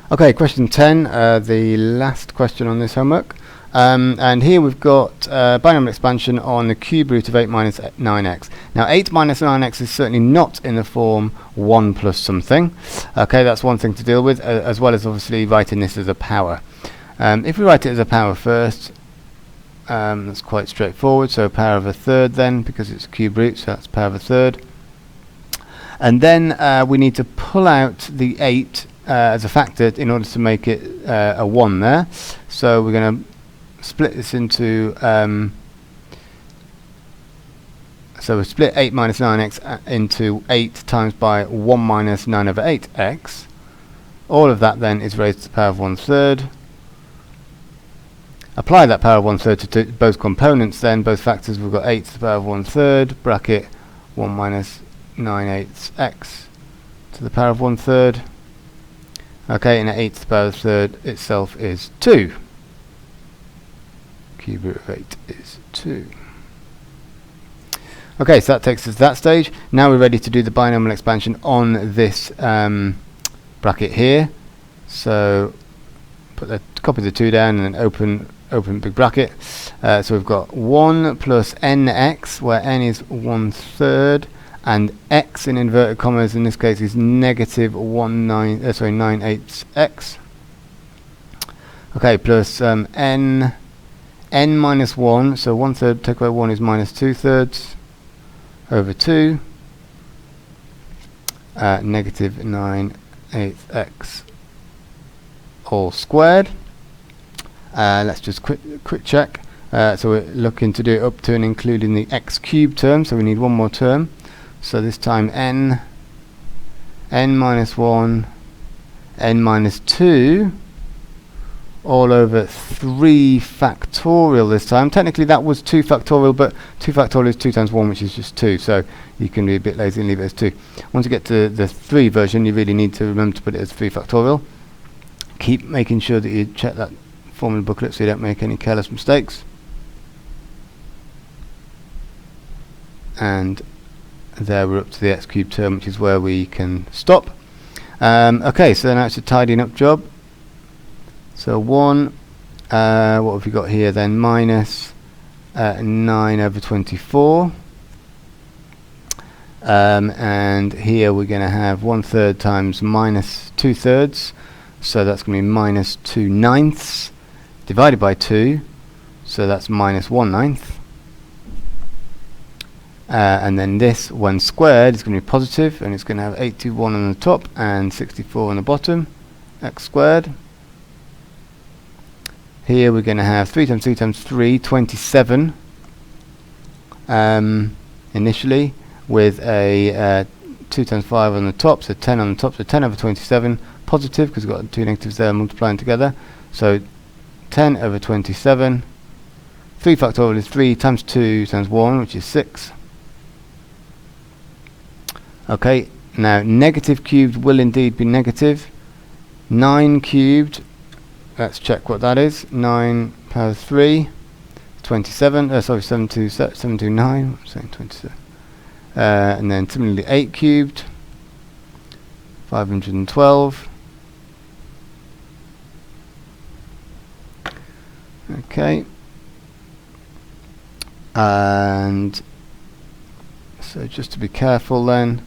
Okay, question 10, the last question on this homework. And here we've got binomial expansion on the cube root of 8 minus 9x. Now 8 minus 9x is certainly not in the form 1 plus something. Okay, that's one thing to deal with, as well as obviously writing this as a power. If we write it as a power first, that's quite straightforward. So power of a third then, because it's a cube root, so that's power of a third. And then we need to pull out the 8 as a factor in order to make it a 1 there. So we're going to split this into so we split 8 minus 9x into 8 times by 1 minus 9 over 8x. All of that then is raised to the power of 1/3. Apply that power of 1/3 to both components then, both factors. We've got 8 to the power of 1/3 bracket 1 minus 9/8 x to the power of 1/3. Okay, and 8 to the power of the third itself is 2. Cube root of 8 is 2. Okay, so that takes us to that stage. Now we're ready to do the binomial expansion on this bracket here. So copy the 2 down and then open big bracket. So we've got 1 plus nx, where n is 1/3, and x in inverted commas in this case is negative 9/8 x. Okay, plus n minus 1, so 1/3 take away 1 is minus 2/3 over 2, negative 9/8 x all squared. Let's just quick check. So we're looking to do it up to and including the x cubed term, so we need one more term. So this time n minus 1, n minus 2, all over 3 factorial this time. Technically that was 2 factorial, but 2 factorial is 2 times 1, which is just 2, so you can be a bit lazy and leave it as 2. Once you get to the 3 version, you really need to remember to put it as 3 factorial. Keep making sure that you check that formula booklet so you don't make any careless mistakes. And there we're up to the x cubed term, which is where we can stop. Okay, so now it's a tidying up job. So 1, what have we got here then? Minus 9 over 24. And here we're going to have 1/3 times minus 2/3. So that's going to be minus 2/9 divided by 2. So that's minus 1/9. And then this, when squared, is going to be positive, and it's going to have 81 on the top and 64 on the bottom, x squared. Here we're going to have 3 times 3 times 3, 27 initially, with a 2 times 5 on the top, so 10 on the top, so 10 over 27, positive, because we've got 2 negatives there multiplying together. So 10 over 27, 3 factorial is 3 times 2 times 1, which is 6. Okay, now negative cubed will indeed be negative. 9 cubed, let's check what that is. 9 power 3, 27, sorry, 729, I'm saying 27. And then similarly 8 cubed, 512. Okay, and so just to be careful then,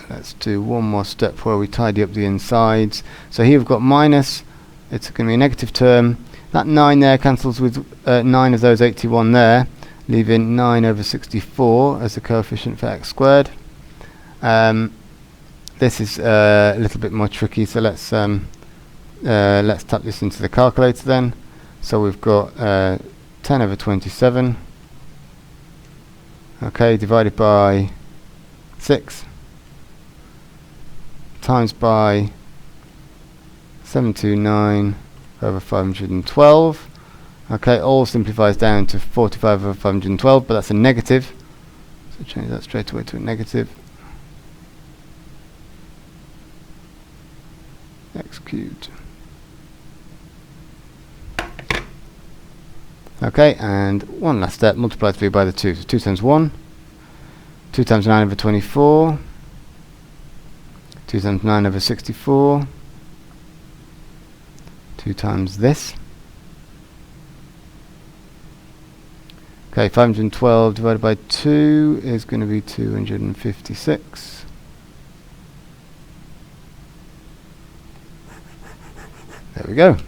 let's do one more step where we tidy up the insides. So here we've got minus, it's going to be a negative term. That 9 there cancels with 9 of those 81 there, leaving 9 over 64 as the coefficient for x squared. This is a little bit more tricky, so let's type this into the calculator then. So we've got 10 over 27, okay, divided by 6, times by 729 over 512. Okay, all simplifies down to 45 over 512, but that's a negative, so change that straight away to a negative. X cubed. Okay, and one last step, multiply 3 by the 2. So 2 times 1, 2 times 9 over 24, 2 times 9 over 64. 2 times this. Okay, 512 divided by 2 is going to be 256. There we go.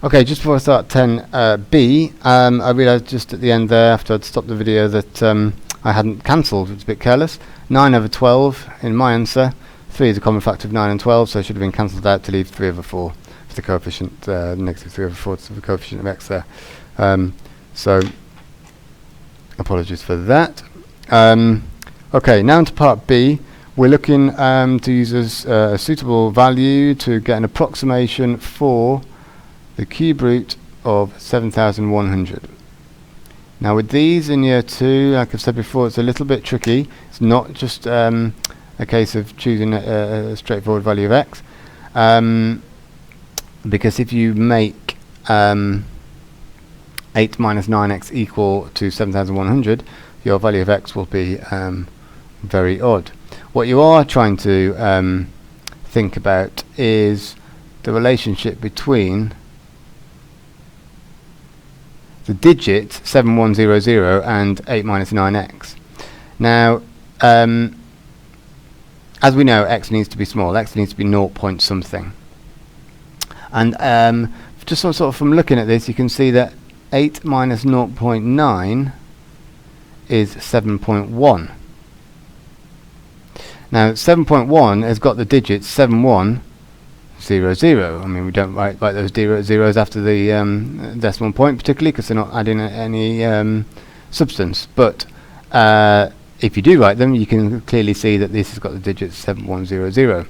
Okay, just before I start 10b, I realised just at the end there, after I'd stopped the video, that I hadn't cancelled, which is a bit careless. 9 over 12 in my answer. 3 is a common factor of 9 and 12, so it should have been cancelled out to leave 3 over 4 for the coefficient, negative 3 over 4 for the coefficient of x there. So, apologies for that. Okay, now into part B. We're looking to use a suitable value to get an approximation for the cube root of 7,100. Now with these in year 2, like I've said before, it's a little bit tricky. It's not just a case of choosing a straightforward value of x, because if you make 8 minus 9x equal to 7,100, your value of x will be very odd. What you are trying to think about is the relationship between the digit 7100 and 8 minus 9x. Now, as we know, x needs to be small. X needs to be 0 point something. And just sort of from looking at this, you can see that 8 minus 0.9 is 7.1. Now 7.1 has got the digits 7100. I mean, we don't write those zeros after the decimal point particularly, because they're not adding any substance. But if you do write them, you can clearly see that this has got the digits 7100.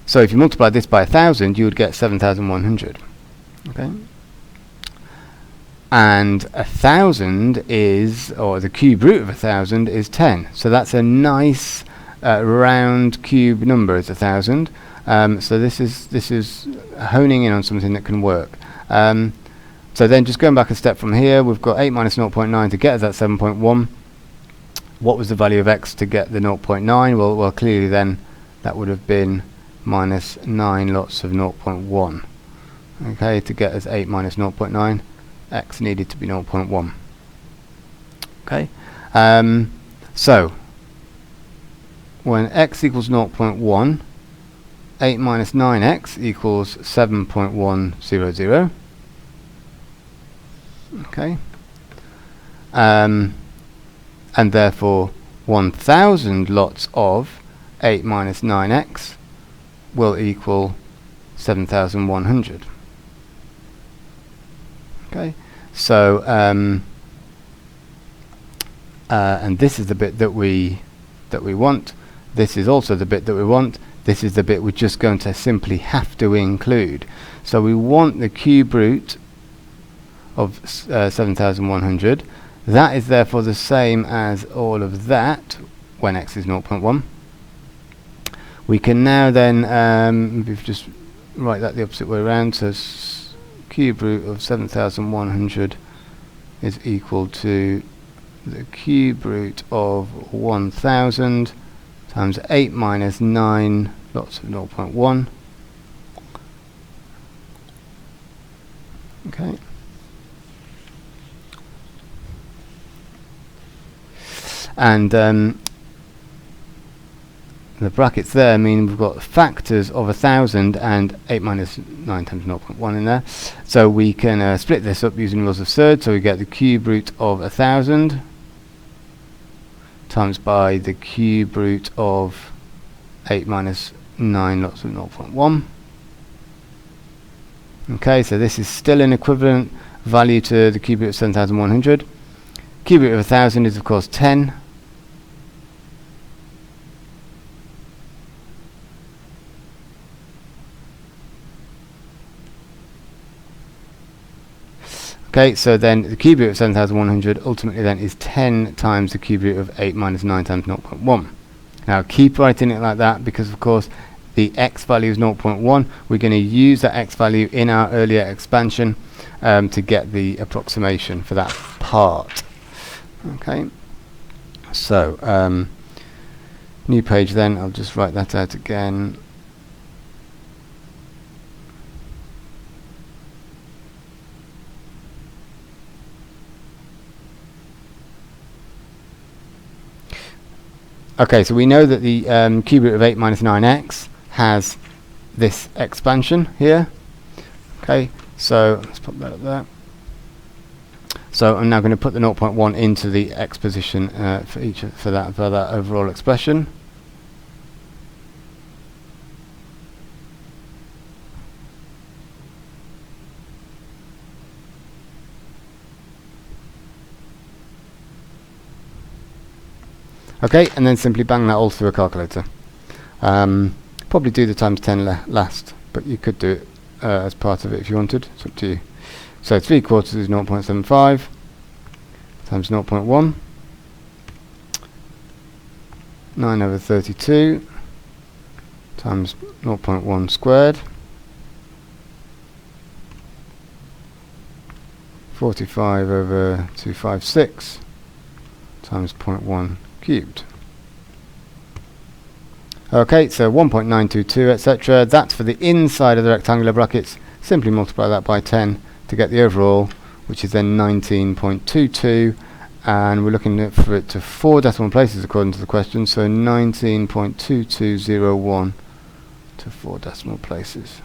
So if you multiply this by 1,000, you would get 7,100. Okay. And 1,000 is, or the cube root of 1,000 is 10. So that's a nice round cube number, is 1,000. So this is honing in on something that can work. So then just going back a step from here, we've got 8 minus 0.9 to get us that 7.1. What was the value of x to get the 0.9? Well, clearly then that would have been minus 9 lots of 0.1. Okay, to get us 8 minus 0.9. X needed to be 0.1. Okay, so when x equals 0.1, 8 minus 9x equals 7.100. Okay, and therefore 1,000 lots of 8 minus 9x will equal 7,100. Okay, so and this is the bit that we want. This is also the bit that we want. This is the bit we're just going to simply have to include. So we want the cube root of 7,100. That is therefore the same as all of that when x is 0.1. We can now then just write that the opposite way around. So cube root of 7,100 is equal to the cube root of 1,000 times 8 minus 9 lots of 0.1. Okay. And the brackets there mean we've got factors of 1,000 and 8 minus 9 times 0.1 in there. So we can split this up using rules of thirds. So we get the cube root of 1,000 times by the cube root of 8 minus 9 lots of 0.1. Okay, so this is still an equivalent value to the cube root of 7,100. Cube root of 1,000 is of course 10. Okay, so then the cube root of 7,100 ultimately then is 10 times the cube root of 8 minus 9 times 0.1. Now keep writing it like that because of course the x value is 0.1. We're going to use that x value in our earlier expansion to get the approximation for that part. Okay, So new page then, I'll just write that out again. Okay, so we know that the cube root of 8 minus 9x has this expansion here. Okay, so let's put that up there. So I'm now going to put the 0.1 into the x position for that overall expression. Okay, and then simply bang that all through a calculator. Probably do the times 10 last, but you could do it as part of it if you wanted. It's up to you. So 3/4 is 0.75 times 0.1. 9/32 times 0.1 squared. 45/256 times 0.1 cubed. Okay, so 1.922, etc. That's for the inside of the rectangular brackets. Simply multiply that by 10 to get the overall, which is then 19.22, and we're looking for it to 4 decimal places according to the question, so 19.2201 to 4 decimal places.